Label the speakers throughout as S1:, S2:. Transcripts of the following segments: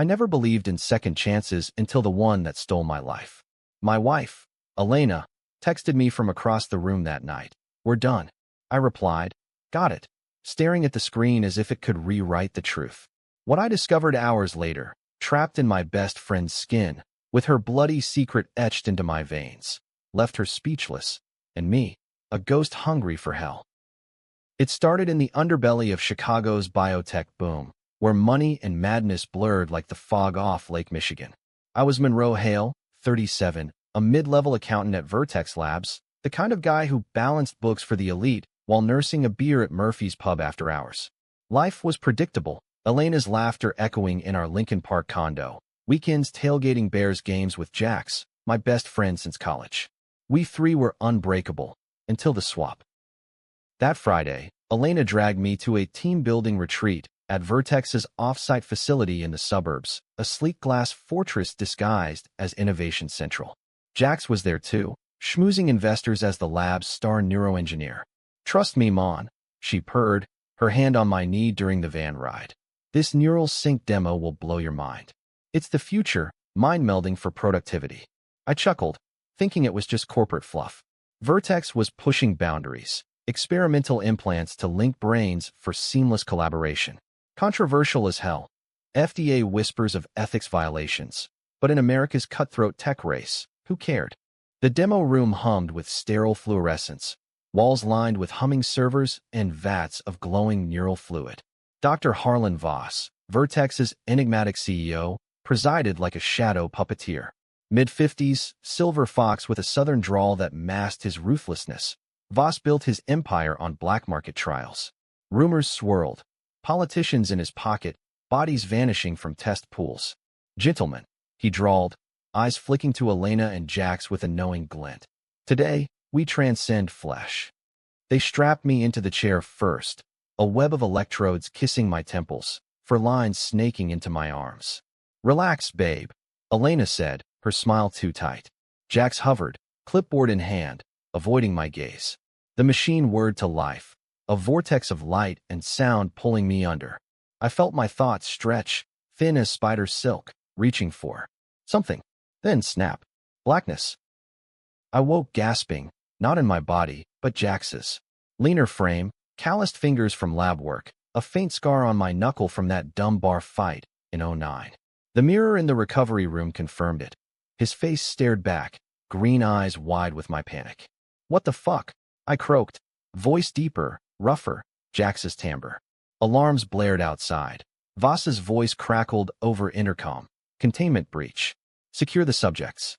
S1: I never believed in second chances until the one that stole my life. My wife, Elena, texted me from across the room that night. "We're done." I replied, "Got it," staring at the screen as if it could rewrite the truth. What I discovered hours later, trapped in my best friend's skin, with her bloody secret etched into my veins, left her speechless, and me, a ghost hungry for hell. It started in the underbelly of Chicago's biotech boom, where money and madness blurred like the fog off Lake Michigan. I was Monroe Hale, 37, a mid-level accountant at Vertex Labs, the kind of guy who balanced books for the elite while nursing a beer at Murphy's Pub after hours. Life was predictable, Elena's laughter echoing in our Lincoln Park condo, weekends tailgating Bears games with Jax, my best friend since college. We three were unbreakable, until the swap. That Friday, Elena dragged me to a team-building retreat at Vertex's off-site facility in the suburbs, a sleek glass fortress disguised as Innovation Central. Jax was there too, schmoozing investors as the lab's star neuroengineer. "Trust me, Mon," she purred, her hand on my knee during the van ride. "This neural sync demo will blow your mind. It's the future, mind-melding for productivity." I chuckled, thinking it was just corporate fluff. Vertex was pushing boundaries, experimental implants to link brains for seamless collaboration. Controversial as hell. FDA whispers of ethics violations. But in America's cutthroat tech race, who cared? The demo room hummed with sterile fluorescence, walls lined with humming servers and vats of glowing neural fluid. Dr. Harlan Voss, Vertex's enigmatic CEO, presided like a shadow puppeteer. Mid-50s, silver fox with a southern drawl that masked his ruthlessness, Voss built his empire on black market trials. Rumors swirled. Politicians in his pocket, bodies vanishing from test pools. "Gentlemen," he drawled, eyes flicking to Elena and Jax with a knowing glint. "Today, we transcend flesh." They strapped me into the chair first, a web of electrodes kissing my temples, for lines snaking into my arms. "Relax, babe," Elena said, her smile too tight. Jax hovered, clipboard in hand, avoiding my gaze. The machine whirred to life, a vortex of light and sound pulling me under. I felt my thoughts stretch, thin as spider silk, reaching for something. Then snap. Blackness. I woke gasping, not in my body, but Jax's. Leaner frame, calloused fingers from lab work, a faint scar on my knuckle from that dumb bar fight in '09. The mirror in the recovery room confirmed it. His face stared back, green eyes wide with my panic. "What the fuck?" I croaked, voice deeper, rougher, Jax's timbre. Alarms blared outside. Voss's voice crackled over intercom. "Containment breach. Secure the subjects."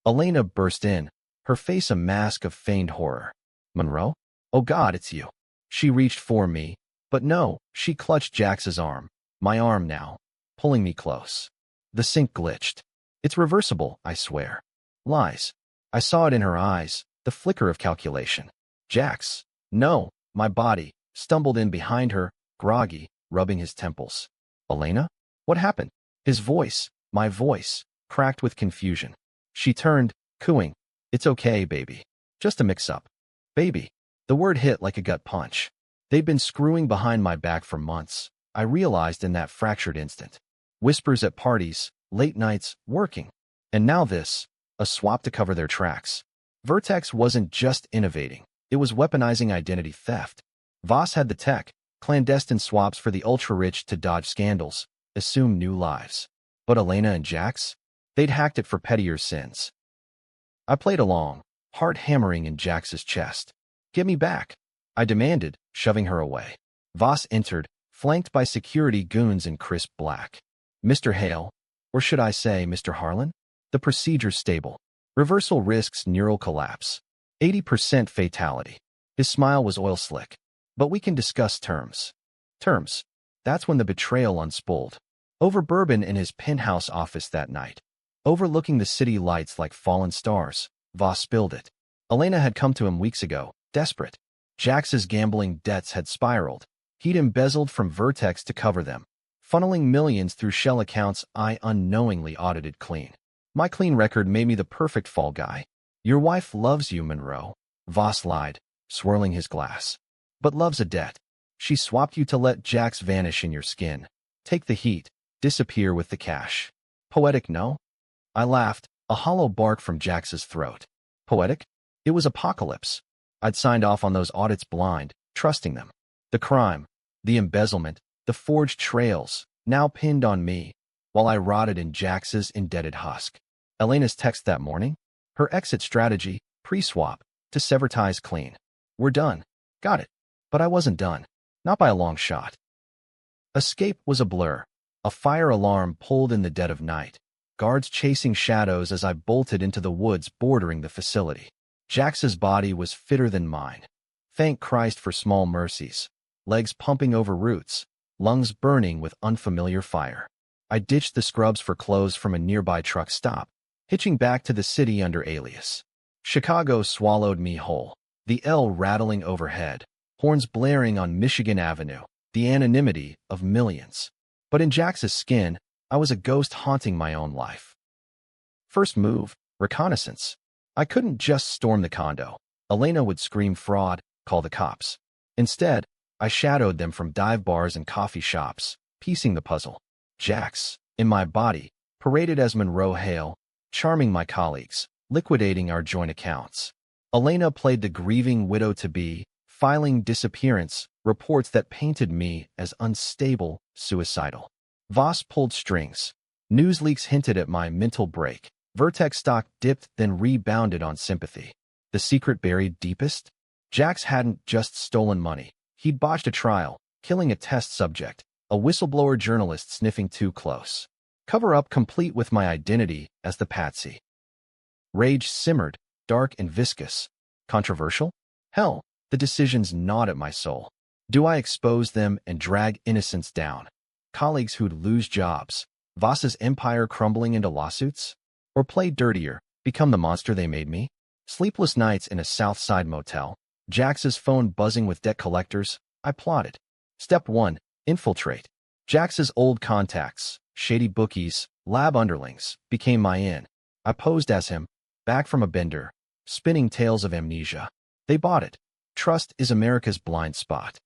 S1: Elena burst in, her face a mask of feigned horror. "Monroe? Oh God, it's you." She reached for me, but no, she clutched Jax's arm, my arm now, pulling me close. The sync glitched. "It's reversible, I swear." Lies. I saw it in her eyes, the flicker of calculation. "Jax." "No." My body stumbled in behind her, groggy, rubbing his temples. "Elena? What happened?" His voice, my voice, cracked with confusion. She turned, cooing. "It's okay, baby. Just a mix-up." Baby. The word hit like a gut punch. They'd been screwing behind my back for months, I realized in that fractured instant. Whispers at parties, late nights, working. And now this, a swap to cover their tracks. Vertex wasn't just innovating, it was weaponizing identity theft. Voss had the tech, clandestine swaps for the ultra-rich to dodge scandals, assume new lives. But Elena and Jax? They'd hacked it for pettier sins. I played along, heart hammering in Jax's chest. "Get me back," I demanded, shoving her away. Voss entered, flanked by security goons in crisp black. "Mr. Hale, or should I say Mr. Harlan? The procedure's stable. Reversal risks neural collapse. 80% fatality." His smile was oil slick. "But we can discuss terms." Terms. That's when the betrayal unspooled. Over bourbon in his penthouse office that night, overlooking the city lights like fallen stars, Voss spilled it. Elena had come to him weeks ago, desperate. Jax's gambling debts had spiraled. He'd embezzled from Vertex to cover them, funneling millions through shell accounts I unknowingly audited clean. My clean record made me the perfect fall guy. "Your wife loves you, Monroe," Voss lied, swirling his glass. "But love's a debt. She swapped you to let Jax vanish in your skin. Take the heat." disappear with the cash. Poetic, no? I laughed, a hollow bark from Jax's throat. Poetic? It was apocalypse. I'd signed off on those audits blind, trusting them. The crime, the embezzlement, the forged trails, now pinned on me, while I rotted in Jax's indebted husk. Elena's text that morning? Her exit strategy, pre-swap, to sever ties clean. We're done. Got it. But I wasn't done. Not by a long shot. Escape was a blur. A fire alarm pulled in the dead of night. Guards chasing shadows as I bolted into the woods bordering the facility. Jax's body was fitter than mine. Thank Christ for small mercies. Legs pumping over roots, lungs burning with unfamiliar fire. I ditched the scrubs for clothes from a nearby truck stop, hitching back to the city under alias. Chicago swallowed me whole, the L rattling overhead, horns blaring on Michigan Avenue, the anonymity of millions. But in Jax's skin, I was a ghost haunting my own life. First move, reconnaissance. I couldn't just storm the condo. Elena would scream fraud, call the cops. Instead, I shadowed them from dive bars and coffee shops, piecing the puzzle. Jax, in my body, paraded as Monroe Hale, charming my colleagues, liquidating our joint accounts. Elena played the grieving widow-to-be, filing disappearance reports that painted me as unstable, suicidal. Voss pulled strings. News leaks hinted at my mental break. Vertex stock dipped, then rebounded on sympathy. The secret buried deepest? Jax hadn't just stolen money. He'd botched a trial, killing a test subject, a whistleblower journalist sniffing too close. Cover-up complete with my identity as the patsy. Rage simmered, dark and viscous. Controversial? Hell, the decisions gnawed at my soul. Do I expose them and drag innocents down? Colleagues who'd lose jobs, Voss's empire crumbling into lawsuits? Or play dirtier, become the monster they made me? Sleepless nights in a South Side motel, Jax's phone buzzing with debt collectors, I plotted. Step 1. Infiltrate. Jax's old contacts, shady bookies, lab underlings, became my in. I posed as him, back from a bender, spinning tales of amnesia. They bought it. Trust is America's blind spot.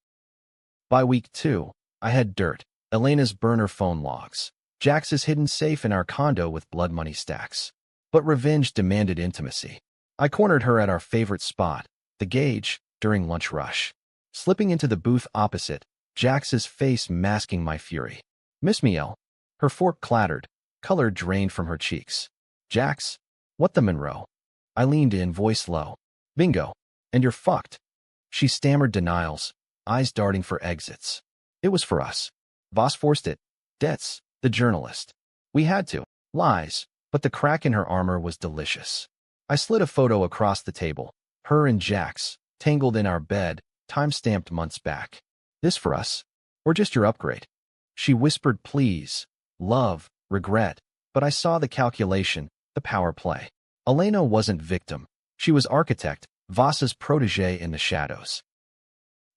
S1: By week 2, I had dirt. Elena's burner phone logs. Jax's hidden safe in our condo with blood money stacks. But revenge demanded intimacy. I cornered her at our favorite spot, the Gauge, during lunch rush. Slipping into the booth opposite, Jax's face masking my fury. Miss me, Elle. Her fork clattered, color drained from her cheeks. Jax, what the Monroe? I leaned in, voice low. Bingo. And you're fucked. She stammered denials, eyes darting for exits. It was for us. Voss forced it. Debts, the journalist. We had to. Lies, but the crack in her armor was delicious. I slid a photo across the table. Her and Jax, tangled in our bed, time-stamped months back. This for us? Or just your upgrade? She whispered please, love, regret, but I saw the calculation, the power play. Elena wasn't victim. She was architect, Voss's protege in the shadows.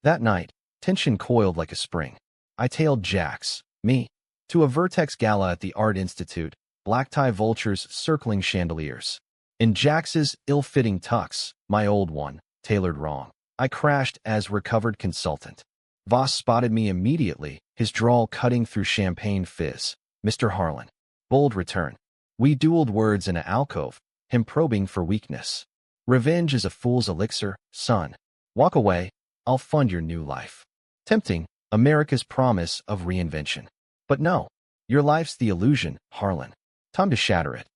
S1: That night, tension coiled like a spring. I tailed Jax, me, to a Vertex gala at the Art Institute, black-tie vultures circling chandeliers. In Jax's ill-fitting tux, my old one, tailored wrong, I crashed as recovered consultant. Voss spotted me immediately, his drawl cutting through champagne fizz. Mr. Harlan. Bold return. We dueled words in an alcove, him probing for weakness. Revenge is a fool's elixir, son. Walk away, I'll fund your new life. Tempting, America's promise of reinvention. But no, your life's the illusion, Harlan. Time to shatter it.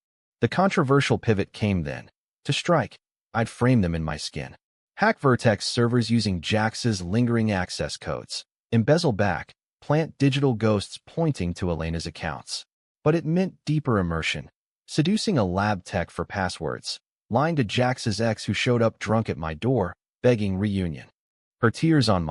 S1: The controversial pivot came then. To strike, I'd frame them in my skin. Hack Vertex servers using Jax's lingering access codes. Embezzle back, plant digital ghosts pointing to Elena's accounts. But it meant deeper immersion. Seducing a lab tech for passwords. Lying to Jax's ex who showed up drunk at my door, begging reunion. Her tears on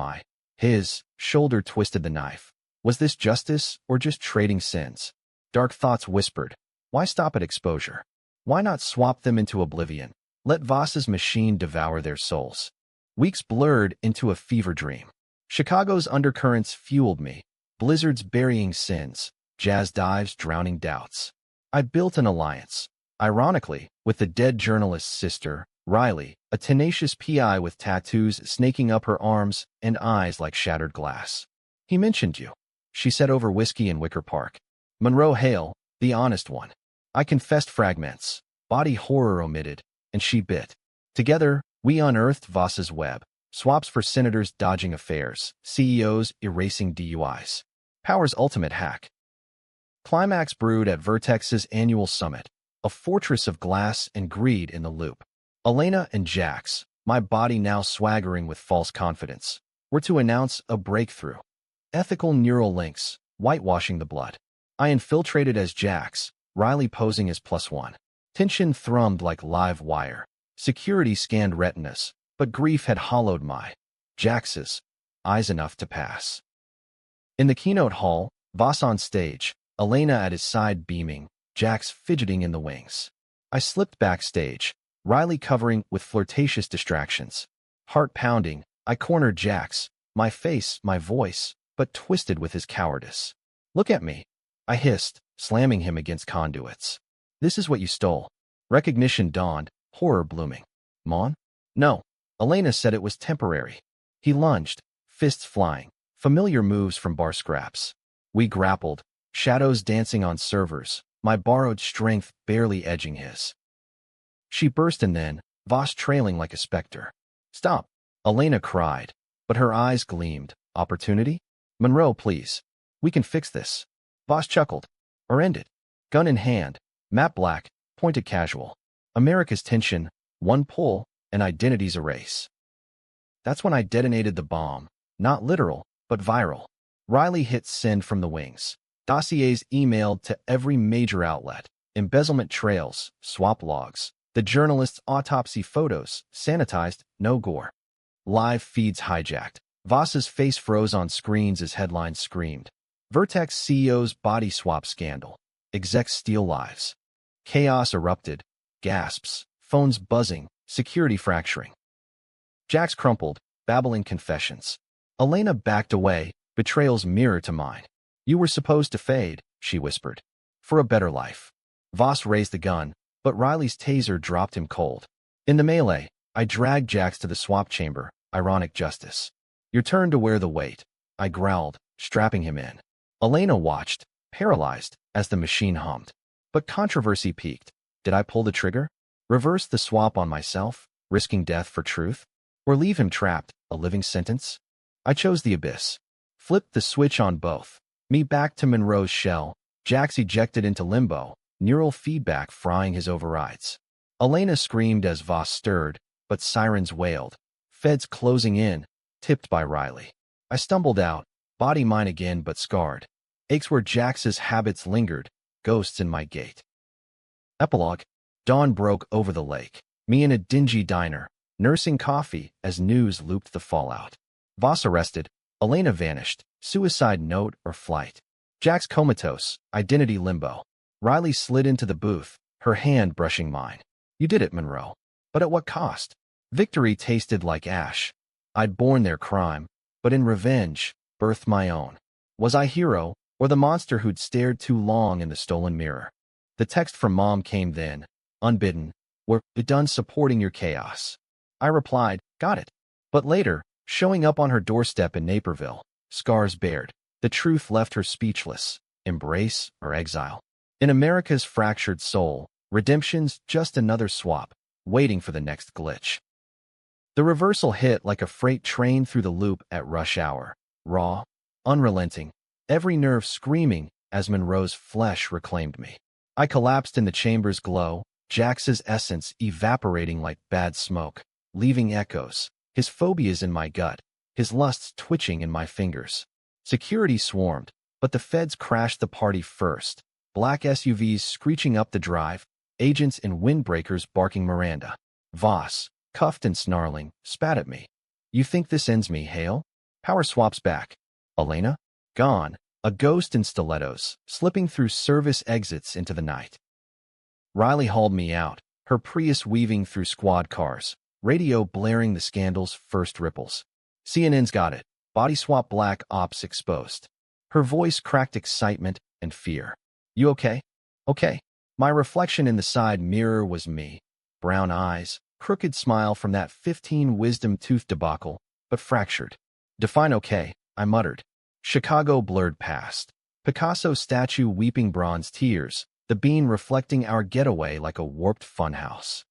S1: his shoulder twisted the knife. Was this justice or just trading sins? Dark thoughts whispered. Why stop at exposure? Why not swap them into oblivion? Let Voss's machine devour their souls. Weeks blurred into a fever dream. Chicago's undercurrents fueled me. Blizzards burying sins. Jazz dives drowning doubts. I built an alliance. Ironically, with the dead journalist's sister, Riley, a tenacious PI with tattoos snaking up her arms and eyes like shattered glass. He mentioned you, she said over whiskey in Wicker Park. Monroe Hale, the honest one. I confessed fragments, body horror omitted, and she bit. Together, we unearthed Voss's web. Swaps for senators dodging affairs, CEOs erasing DUIs. Power's ultimate hack. Climax brewed at Vertex's annual summit, a fortress of glass and greed in the loop. Elena and Jax, my body now swaggering with false confidence, were to announce a breakthrough. Ethical neural links, whitewashing the blood. I infiltrated as Jax, Riley posing as +1. Tension thrummed like live wire. Security scanned retinas, but grief had hollowed my Jax's eyes enough to pass. In the keynote hall, Voss on stage, Elena at his side beaming, Jax fidgeting in the wings. I slipped backstage, Riley covering with flirtatious distractions. Heart pounding, I cornered Jax, my face, my voice, but twisted with his cowardice. Look at me, I hissed, slamming him against conduits. This is what you stole. Recognition dawned, horror blooming. Mon? No. Elena said it was temporary. He lunged, fists flying, familiar moves from bar scraps. We grappled, shadows dancing on servers, my borrowed strength barely edging his. She burst and then, Voss trailing like a specter. Stop, Elena cried, but her eyes gleamed. Opportunity? Monroe, please. We can fix this. Voss chuckled. Or end it. Gun in hand, matte black, pointed casual. America's tension, one pull, and Identities erase. That's when I detonated the bomb. Not literal, but viral. Riley hit send from the wings. Dossiers emailed to every major outlet. Embezzlement trails, swap logs. The journalist's autopsy photos, sanitized, no gore. Live feeds hijacked. Voss's face froze on screens as headlines screamed. Vertex CEO's body swap scandal. Execs steal lives. Chaos erupted. Gasps. Phones buzzing. Security fracturing. Jax crumpled, babbling confessions. Elena backed away, betrayal's mirror to mine. You were supposed to fade, she whispered. For a better life. Voss raised the gun, but Riley's taser dropped him cold. In the melee, I dragged Jax to the swap chamber, ironic justice. Your turn to wear the weight, I growled, strapping him in. Elena watched, paralyzed, as the machine hummed. But controversy peaked. Did I pull the trigger? Reverse the swap on myself, risking death for truth? Or leave him trapped, a living sentence? I chose the abyss. Flipped the switch on both. Me back to Monroe's shell, Jax ejected into limbo, neural feedback frying his overrides. Elena screamed as Voss stirred, but sirens wailed. Feds closing in, tipped by Riley. I stumbled out, body mine again but scarred. Aches where Jax's habits lingered, ghosts in my gait. Epilogue. Dawn broke over the lake. Me in a dingy diner, nursing coffee as news looped the fallout. Voss arrested, Elena vanished, suicide note or flight. Jax comatose, identity limbo. Riley slid into the booth, her hand brushing mine. You did it, Monroe. But at what cost? Victory tasted like ash. I'd borne their crime, but in revenge, birthed my own. Was I hero, or the monster who'd stared too long in the stolen mirror? The text from Mom came then, unbidden. We're done supporting your chaos. I replied, got it. But later, showing up on her doorstep in Naperville, scars bared. The truth left her speechless. Embrace or exile. In America's fractured soul, redemption's just another swap, waiting for the next glitch. The reversal hit like a freight train through the loop at rush hour, raw, unrelenting, every nerve screaming as Monroe's flesh reclaimed me. I collapsed in the chamber's glow, Jax's essence evaporating like bad smoke, leaving echoes, his phobias in my gut, his lusts twitching in my fingers. Security swarmed, but the feds crashed the party first. Black SUVs screeching up the drive, agents in windbreakers barking Miranda. Voss, cuffed and snarling, spat at me. You think this ends me, Hale? Power swaps back. Elena? Gone, a ghost in stilettos, slipping through service exits into the night. Riley hauled me out, her Prius weaving through squad cars, radio blaring the scandal's first ripples. CNN's got it. Body swap black ops exposed. Her voice cracked excitement and fear. You okay? Okay. My reflection in the side mirror was me. Brown eyes, crooked smile from that 15 wisdom tooth debacle, but fractured. Define okay, I muttered. Chicago blurred past. Picasso statue weeping bronze tears, the bean reflecting our getaway like a warped funhouse.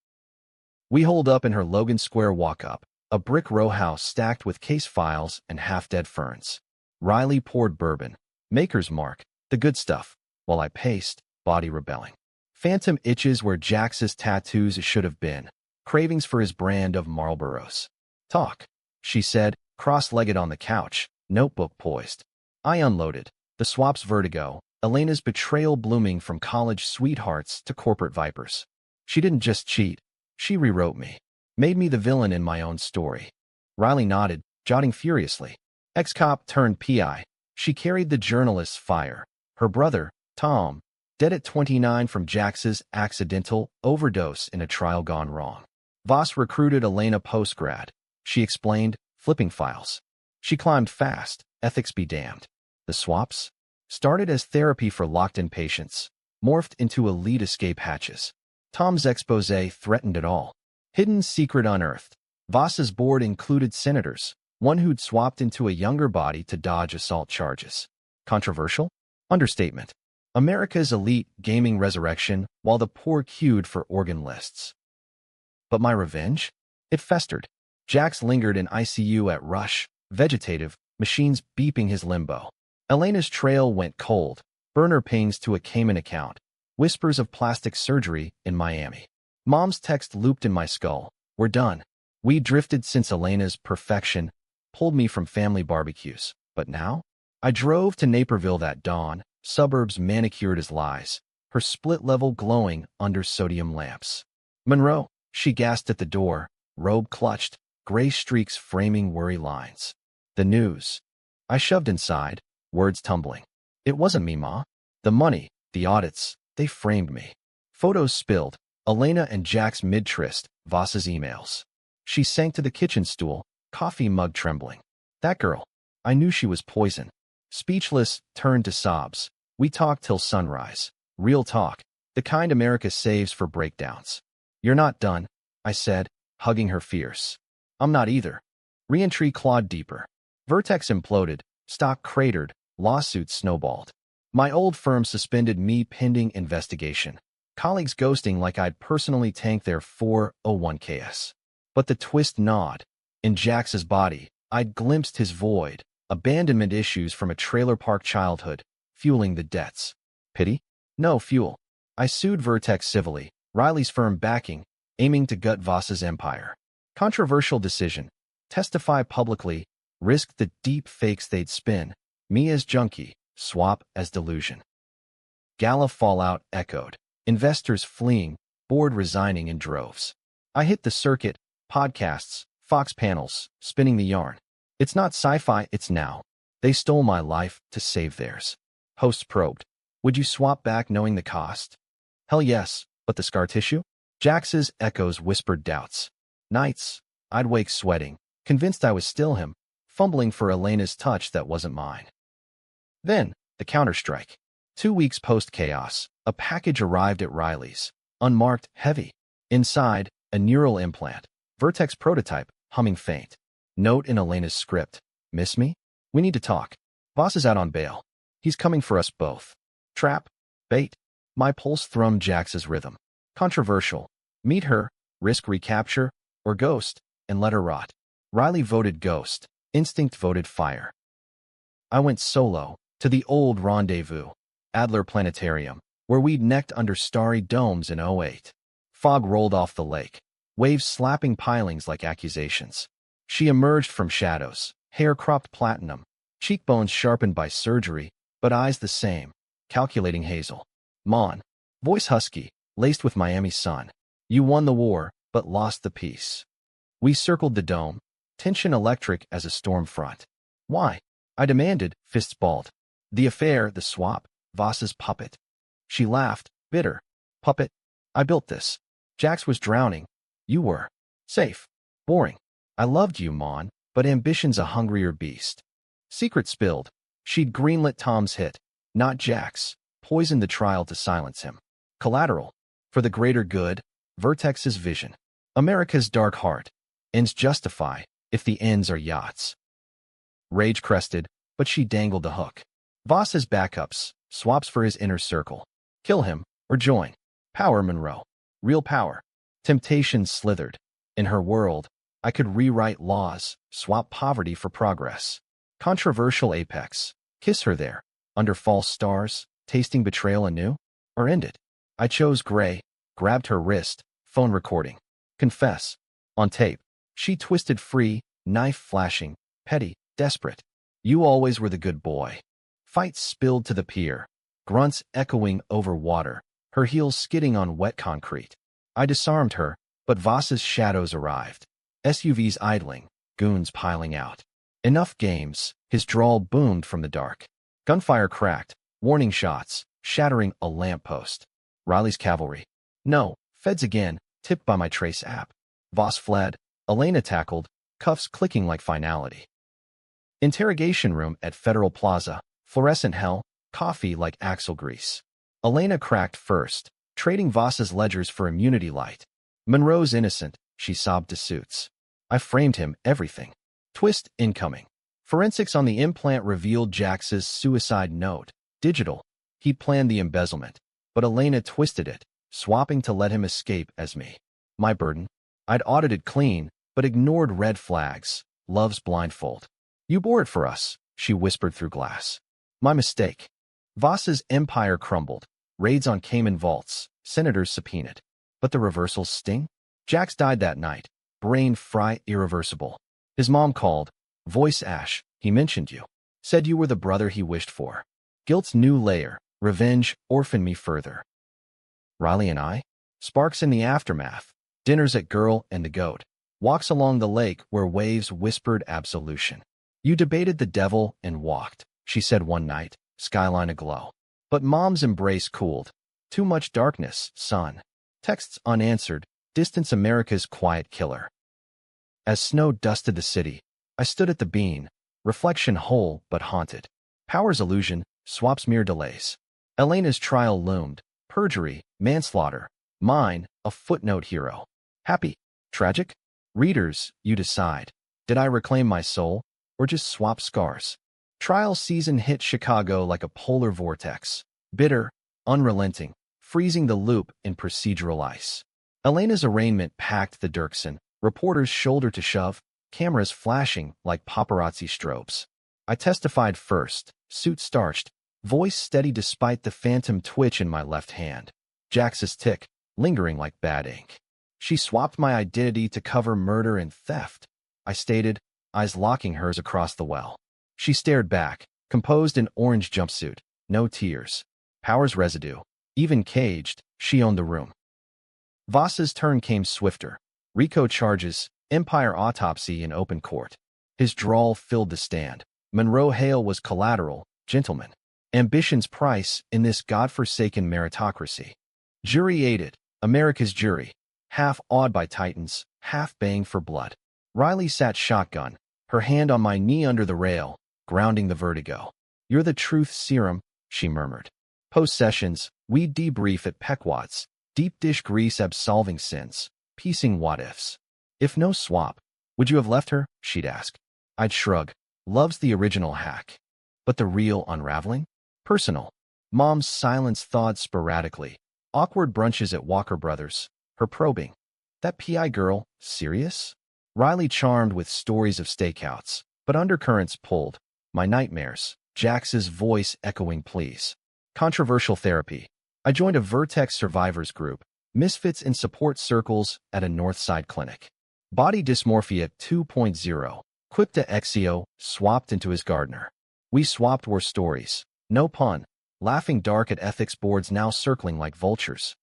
S1: We holed up in her Logan Square walk-up, a brick row house stacked with case files and half-dead ferns. Riley poured bourbon, Maker's Mark, the good stuff, while I paced, body rebelling. Phantom itches where Jax's tattoos should have been, cravings for his brand of Marlboros. Talk, she said, cross-legged on the couch, notebook poised. I unloaded. The swap's vertigo, Elena's betrayal blooming from college sweethearts to corporate vipers. She didn't just cheat. She rewrote me. Made me the villain in my own story. Riley nodded, jotting furiously. Ex-cop turned PI. She carried the journalist's fire. Her brother, Tom, dead at 29 from Jax's accidental overdose in a trial gone wrong. Voss recruited Elena post-grad. She explained, flipping files. She climbed fast, ethics be damned. The swaps started as therapy for locked-in patients, morphed into elite escape hatches. Tom's expose threatened it all. Hidden secret unearthed. Voss's board included senators, one who'd swapped into a younger body to dodge assault charges. Controversial? Understatement. America's elite gaming resurrection, while the poor queued for organ lists. But my revenge? It festered. Jax lingered in ICU at Rush, vegetative, machines beeping his limbo. Elena's trail went cold, burner pings to a Cayman account, whispers of plastic surgery in Miami. Mom's text looped in my skull. We're done. We drifted since Elena's perfection pulled me from family barbecues. But now? I drove to Naperville that dawn, suburbs manicured as lies, her split level glowing under sodium lamps. Monroe, she gasped at the door, robe clutched, gray streaks framing worry lines. The news. I shoved inside, words tumbling. It wasn't me, Ma. The money, the audits, they framed me. Photos spilled, Elena and Jax mid-tryst, Voss's emails. She sank to the kitchen stool, coffee mug trembling. That girl. I knew she was poison. Speechless, turned to sobs. We talked till sunrise. Real talk. The kind America saves for breakdowns. You're not done, I said, hugging her fierce. I'm not either. Reentry clawed deeper. Vertex imploded, stock cratered, lawsuits snowballed. My old firm suspended me pending investigation. Colleagues ghosting like I'd personally tanked their 401ks. But the twist gnawed. In Jax's body, I'd glimpsed his void, abandonment issues from a trailer park childhood, fueling the debts. Pity? No fuel. I sued Vertex civilly, Riley's firm backing, aiming to gut Voss's empire. Controversial decision. Testify publicly, risk the deep fakes they'd spin, me as junkie, swap as delusion. Gala fallout echoed, investors fleeing, board resigning in droves. I hit the circuit, podcasts, Fox panels, spinning the yarn. It's not sci-fi, it's now. They stole my life to save theirs. Hosts probed. Would you swap back knowing the cost? Hell yes, but the scar tissue? Jax's echoes whispered doubts. Nights, I'd wake sweating, convinced I was still him, fumbling for Elena's touch that wasn't mine. Then, the counterstrike. 2 weeks post-chaos, a package arrived at Riley's, unmarked, heavy. Inside, a neural implant, Vertex prototype, humming faint. Note in Elena's script. Miss me? We need to talk. Boss is out on bail. He's coming for us both. Trap? Bait? My pulse thrummed Jax's rhythm. Controversial. Meet her, risk recapture, or ghost, and let her rot. Riley voted ghost. Instinct voted fire. I went solo, to the old rendezvous, Adler Planetarium, where we'd necked under starry domes in '08. Fog rolled off the lake, waves slapping pilings like accusations. She emerged from shadows, hair cropped platinum, cheekbones sharpened by surgery, but eyes the same, calculating hazel. Mon. Voice husky, laced with Miami sun. You won the war, but lost the peace. We circled the dome, tension electric as a storm front. Why? I demanded, fists balled. The affair, the swap, Voss's puppet. She laughed, bitter. Puppet? I built this. Jax was drowning. You were. Safe. Boring. I loved you, Mon, but ambition's a hungrier beast. Secret spilled. She'd greenlit Tom's hit, not Jax, poisoned the trial to silence him. Collateral. For the greater good, Vertex's vision. America's dark heart. Ends justify, if the ends are yachts. Rage crested, but she dangled the hook. Voss has backups, swaps for his inner circle. Kill him, or join. Power Monroe. Real power. Temptation slithered. In her world, I could rewrite laws, swap poverty for progress. Controversial apex. Kiss her there, under false stars, tasting betrayal anew? Or end it? I chose gray, grabbed her wrist, phone recording. Confess. On tape. She twisted free, knife flashing, petty, desperate. You always were the good boy. Fights spilled to the pier. Grunts echoing over water, her heels skidding on wet concrete. I disarmed her, but Voss's shadows arrived. SUVs idling, goons piling out. Enough games, his drawl boomed from the dark. Gunfire cracked, warning shots, shattering a lamppost. Riley's cavalry. No, feds again, tipped by my trace app. Voss fled, Elena tackled, cuffs clicking like finality. Interrogation room at Federal Plaza, fluorescent hell, coffee like axle grease. Elena cracked first, trading Voss's ledgers for immunity light. Monroe's innocent, she sobbed to Suits. I framed him, everything. Twist incoming. Forensics on the implant revealed Jax's suicide note. Digital. He planned the embezzlement, but Elena twisted it, swapping to let him escape as me. My burden? I'd audited clean, but ignored red flags. Love's blindfold. You bore it for us, she whispered through glass. My mistake. Voss's empire crumbled. Raids on Cayman vaults. Senators subpoenaed. But the reversals sting? Jax died that night. Brain fry irreversible. His mom called. Voice ash. He mentioned you. Said you were the brother he wished for. Guilt's new layer. Revenge orphaned me further. Riley and I? Sparks in the aftermath. Dinners at Girl and the Goat. Walks along the lake where waves whispered absolution. You debated the devil and walked, she said one night, skyline aglow. But Mom's embrace cooled. Too much darkness, son. Texts unanswered, distance America's quiet killer. As snow dusted the city, I stood at the bean, reflection whole but haunted. Power's illusion, swaps mere delays. Elena's trial loomed, perjury, manslaughter. Mine, a footnote hero. Happy? Tragic? Readers, you decide. Did I reclaim my soul, or just swap scars? Trial season hit Chicago like a polar vortex. Bitter, unrelenting, freezing the loop in procedural ice. Elena's arraignment packed the Dirksen, reporters shoulder to shove, cameras flashing like paparazzi strobes. I testified first, suit starched, voice steady despite the phantom twitch in my left hand. Jax's tick, lingering like bad ink. She swapped my identity to cover murder and theft. I stated, eyes locking hers across the well. She stared back, composed in orange jumpsuit, no tears. Power's residue. Even caged, she owned the room. Voss's turn came swifter. RICO charges, empire autopsy in open court. His drawl filled the stand. Monroe Hale was collateral, gentlemen. Ambition's price in this godforsaken meritocracy. Jury aided, America's jury. Half awed by titans, half baying for blood. Riley sat shotgun, her hand on my knee under the rail, grounding the vertigo. You're the truth serum, she murmured. Post-sessions, we'd debrief at Pequod's, deep dish grease absolving sins, piecing what-ifs. If no swap, would you have left her? She'd ask. I'd shrug. Love's the original hack. But the real unraveling? Personal. Mom's silence thawed sporadically. Awkward brunches at Walker Brothers. Her probing. That PI girl, serious? Riley charmed with stories of stakeouts, but undercurrents pulled. My nightmares. Jax's voice echoing pleas. Controversial therapy. I joined a Vertex survivors group, misfits in support circles at a Northside clinic. Body dysmorphia 2.0. Quipta Exio swapped into his gardener. We swapped war stories. No pun. Laughing dark at ethics boards now circling like vultures.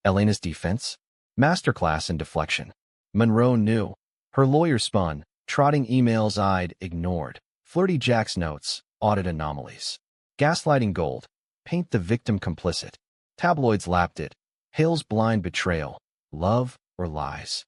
S1: Elena's defense? Masterclass in deflection. Monroe knew. Her lawyer spun, trotting emails I'd ignored. Flirty Jack's notes, audit anomalies. Gaslighting gold. Paint the victim complicit. Tabloids lapped it. Hale's blind betrayal. Love or lies.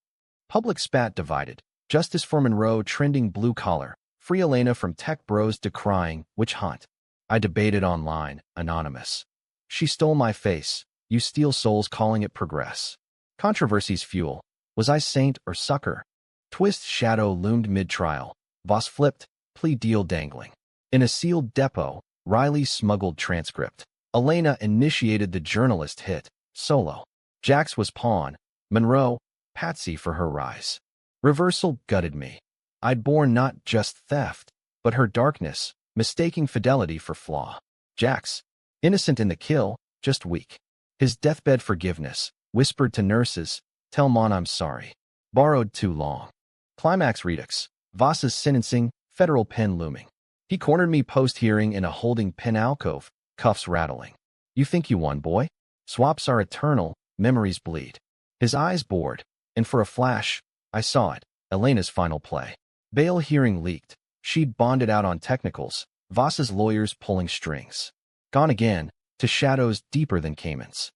S1: Public spat divided. Justice for Monroe trending blue collar. Free Elena from tech bros decrying witch hunt. I debated online, anonymous. She stole my face. You steal souls calling it progress. Controversy's fuel. Was I saint or sucker? Twist shadow loomed mid-trial. Voss flipped, plea deal dangling. In a sealed depot, Riley smuggled transcript. Elena initiated the journalist hit, solo. Jax was pawn. Monroe, patsy for her rise. Reversal gutted me. I'd borne not just theft, but her darkness, mistaking fidelity for flaw. Jax, innocent in the kill, just weak. His deathbed forgiveness, whispered to nurses, tell Mon I'm sorry. Borrowed too long. Climax redux, Voss's sentencing, federal pen looming. He cornered me post-hearing in a holding pen alcove, cuffs rattling. You think you won, boy? Swaps are eternal, memories bleed. His eyes bored, and for a flash, I saw it, Elena's final play. Bail hearing leaked. She'd bonded out on technicals, Voss's lawyers pulling strings. Gone again, to shadows deeper than Cayman's.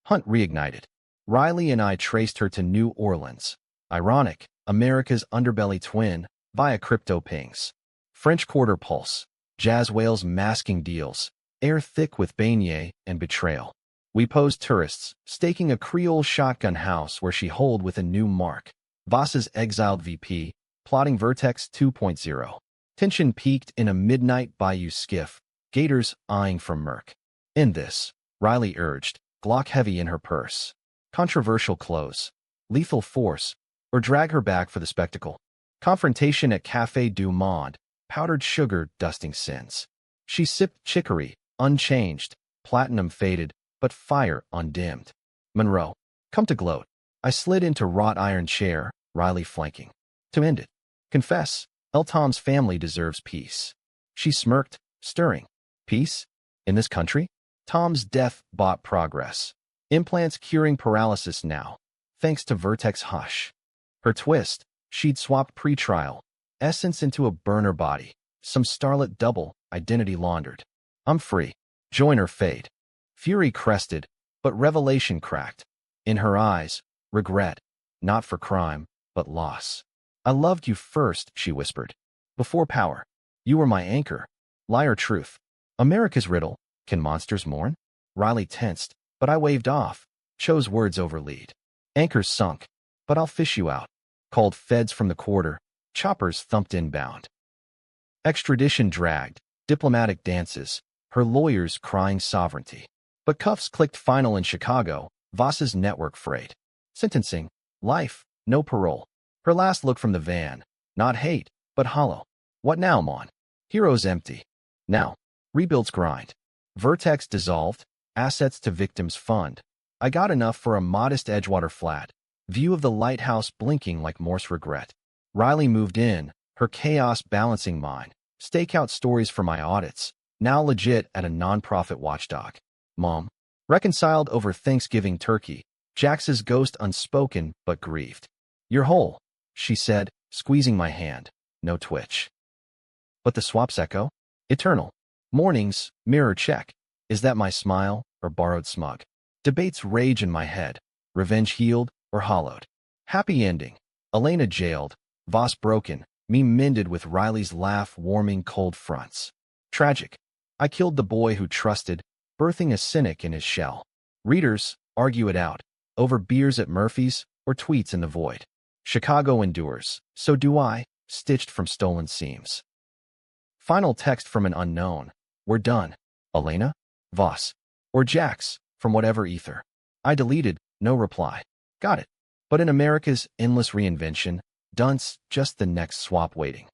S1: Hunt reignited. Riley and I traced her to New Orleans. Ironic, America's underbelly twin, via crypto pings. French Quarter pulse. Jazz whales masking deals. Air thick with beignet and betrayal. We posed tourists, staking a Creole shotgun house where she holed with a new mark. Voss's exiled VP, plotting Vertex 2.0. Tension peaked in a midnight bayou skiff, gators eyeing from murk. In this, Riley urged, Glock heavy in her purse. Controversial close. Lethal force, or drag her back for the spectacle. Confrontation at Café du Monde, powdered sugar dusting sins. She sipped chicory, unchanged, platinum faded, but fire undimmed. Monroe, come to gloat. I slid into wrought iron chair, Riley flanking. To end it. Confess, El Tom's family deserves peace. She smirked, stirring. Peace? In this country? Tom's death bought progress. Implants curing paralysis now, thanks to Vertex Hush. Her twist, she'd swapped pre-trial, essence into a burner body, some starlet double, identity laundered. I'm free. Join her fate. Fury crested, but revelation cracked. In her eyes, regret, not for crime, but loss. I loved you first, she whispered. Before power. You were my anchor. Liar truth. America's riddle. Can monsters mourn? Riley tensed, but I waved off, chose words over lead. Anchors sunk, but I'll fish you out. Called feds from the quarter, choppers thumped inbound. Extradition dragged, diplomatic dances, her lawyers crying sovereignty. But cuffs clicked final in Chicago, Voss's network freight. Sentencing, life, no parole. Her last look from the van, not hate, but hollow. What now, Mon? Heroes empty. Now, rebuilds grind. Vertex dissolved, assets to victims fund. I got enough for a modest Edgewater flat, view of the lighthouse blinking like Morse regret. Riley moved in, her chaos balancing mine. Stakeout stories for my audits, now legit at a nonprofit watchdog. Mom, reconciled over Thanksgiving turkey, Jax's ghost unspoken but grieved. You're whole, she said, squeezing my hand, no twitch. But the swaps echo? Eternal. Mornings, mirror check. Is that my smile or borrowed smug? Debates rage in my head. Revenge healed or hollowed? Happy ending. Elena jailed. Voss broken. Me mended with Riley's laugh warming cold fronts. Tragic. I killed the boy who trusted, birthing a cynic in his shell. Readers, argue it out. Over beers at Murphy's or tweets in the void. Chicago endures. So do I, stitched from stolen seams. Final text from an unknown. We're done. Elena? Voss. Or Jax, from whatever ether. I deleted, no reply. Got it. But in America's endless reinvention, dunce, just the next swap waiting.